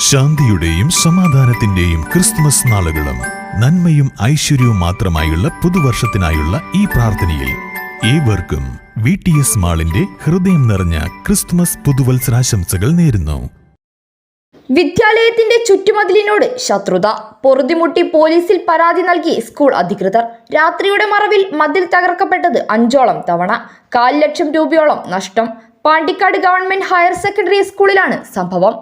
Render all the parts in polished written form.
ശാന്തിയുടെയും സമാധാനത്തിന്റെയും ക്രിസ്തുമസ് നാളുകളും നന്മയും ഐശ്വര്യവും മാത്രമായുള്ള പുതുവർഷത്തിനായുള്ള ഈ പ്രാർത്ഥനയിൽ ഏവർക്കും VTS മാളിന്റെ ഹൃദയം നിറഞ്ഞ ക്രിസ്തുമസ് പുതുവത്സരാശംസകൾ നേരുന്നു. വിദ്യാലയത്തിന്റെ ചുറ്റുമതിലിനോട് ശത്രുത, പൊറുതിമുട്ടി പോലീസിൽ പരാതി നൽകി സ്കൂൾ അധികൃതർ. രാത്രിയുടെ മറവിൽ മതിൽ തകർക്കപ്പെട്ടത് 5ഓളം തവണ, 4 ലക്ഷം രൂപയോളം നഷ്ടം. പാണ്ടിക്കാട് ഗവൺമെന്റ് ഹയർ സെക്കൻഡറി സ്കൂളിലാണ് സംഭവം.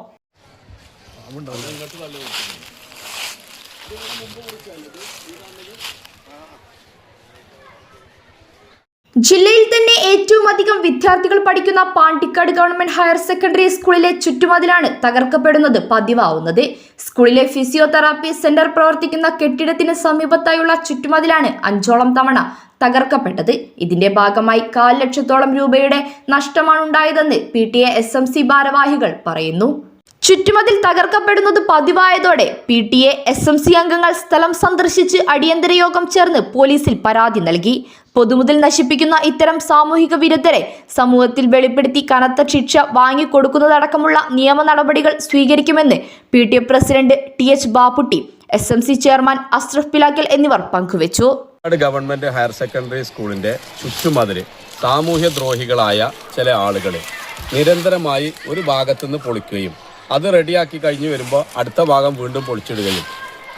ജില്ലയിൽ തന്നെ ഏറ്റവും അധികം വിദ്യാർത്ഥികൾ പഠിക്കുന്ന പാണ്ടിക്കാട് ഗവൺമെന്റ് ഹയർ സെക്കൻഡറി സ്കൂളിലെ ചുറ്റുമതിലാണ് തകർക്കപ്പെടുന്നത് പതിവാവുന്നത്. സ്കൂളിലെ ഫിസിയോതെറാപ്പി സെന്റർ പ്രവർത്തിക്കുന്ന കെട്ടിടത്തിന് സമീപത്തായുള്ള ചുറ്റുമതിലാണ് 5ഓളം തവണ തകർക്കപ്പെട്ടത്. ഇതിന്റെ ഭാഗമായി 4 ലക്ഷത്തോളം രൂപയുടെ നഷ്ടമാണ് ഉണ്ടായതെന്ന് PTA SMC ഭാരവാഹികൾ പറയുന്നു. ചുറ്റുമതിൽ തകർക്കപ്പെടുന്നത് പതിവായതോടെ PTA SMC അംഗങ്ങൾ സ്ഥലം സന്ദർശിച്ച് അടിയന്തര യോഗം ചേർന്ന് പോലീസിൽ പരാതി നൽകി. പൊതുമുതൽ നശിപ്പിക്കുന്ന ഇത്തരം സാമൂഹിക വിരുദ്ധരെ സമൂഹത്തിൽ വെളിപ്പെടുത്തി കനത്ത ശിക്ഷ വാങ്ങിക്കൊടുക്കുന്നതടക്കമുള്ള നിയമ നടപടികൾ സ്വീകരിക്കുമെന്ന് PTA president TH Bapputty, SMC chairman Ashraf Pilakkal എന്നിവർ പങ്കുവച്ചു. ഗവൺമെന്റ് ഹയർ സെക്കൻഡറി സ്കൂളിന്റെ ചുറ്റുമതിൽ സാമൂഹ്യ ദ്രോഹികളായ ചില ആളുകൾ നിരന്തരമായി ഒരു ഭാഗത്തുനിന്ന് പൊളിക്കുകയും അത് റെഡിയാക്കി കഴിഞ്ഞ് വരുമ്പോൾ അടുത്ത ഭാഗം വീണ്ടും പൊളിച്ചിടുകയും,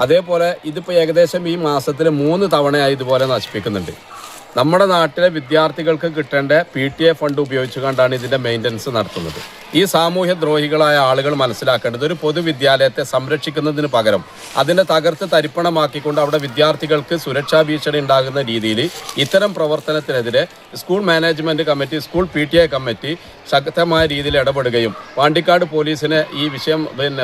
അതേപോലെ ഇതിപ്പോൾ ഏകദേശം ഈ മാസത്തിൽ 3 തവണയായി ഇതുപോലെ നശിപ്പിക്കുന്നുണ്ട്. നമ്മുടെ നാട്ടിലെ വിദ്യാർത്ഥികൾക്ക് കിട്ടേണ്ട PTA ഫണ്ട് ഉപയോഗിച്ചുകൊണ്ടാണ് ഇതിൻ്റെ മെയിൻ്റനൻസ് നടത്തുന്നത്. ഈ സാമൂഹ്യ ദ്രോഹികളായ ആളുകൾ മനസ്സിലാക്കേണ്ടത് ഒരു പൊതുവിദ്യാലയത്തെ സംരക്ഷിക്കുന്നതിന് പകരം അതിനെ തകർത്ത് തരിപ്പണമാക്കിക്കൊണ്ട് അവിടെ വിദ്യാർത്ഥികൾക്ക് സുരക്ഷാ ഭീഷണി ഉണ്ടാകുന്ന രീതിയിൽ ഇത്തരം പ്രവർത്തനത്തിനെതിരെ school management committee, school PTA committee ശക്തമായ രീതിയിൽ ഇടപെടുകയും പാണ്ടിക്കാട് പോലീസിന് ഈ വിഷയം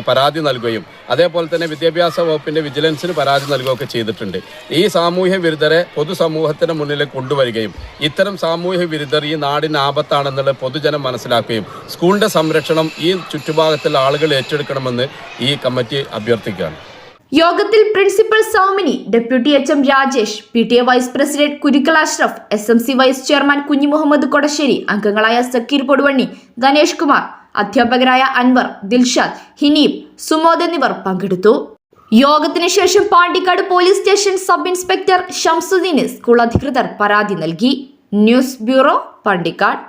പരാതി നൽകുകയും അതേപോലെ തന്നെ വിദ്യാഭ്യാസ വകുപ്പിൻ്റെ വിജിലൻസിന് പരാതി നൽകുകയൊക്കെ ചെയ്തിട്ടുണ്ട്. ഈ സാമൂഹ്യ വിരുദ്ധരെ പൊതുസമൂഹത്തിന് മുന്നിൽ കൊണ്ടുവരികയും ഇത്തരം സാമൂഹ്യ വിരുദ്ധർ ഈ നാടിന് ആപത്താണെന്നുള്ളത് പൊതുജനം മനസ്സിലാക്കുകയും സ്കൂളിൻ്റെ സംരക്ഷണം ഈ ചുറ്റുഭാഗത്തുള്ള ആളുകൾ ഏറ്റെടുക്കണമെന്ന് ഈ കമ്മിറ്റി അഭ്യർത്ഥിക്കുകയാണ്. യോഗത്തിൽ principal Soumini, deputy HM Rajesh, PTA vice president Kurikkal Ashraf, SMC vice chairman Kunhi Muhammad Kodassery, അംഗങ്ങളായ സക്കീർ പൊടുവണ്ണി, ഗണേഷ് കുമാർ, അധ്യാപകരായ അൻവർ, ദിൽഷാദ്, ഹിനീബ്, സുമോദ് എന്നിവർ പങ്കെടുത്തു. യോഗത്തിന് ശേഷം Pandikkad police station sub inspector ഷംസുദ്ദീന് സ്കൂൾ അധികൃതർ പരാതി നൽകി. News bureau, Pandikkad.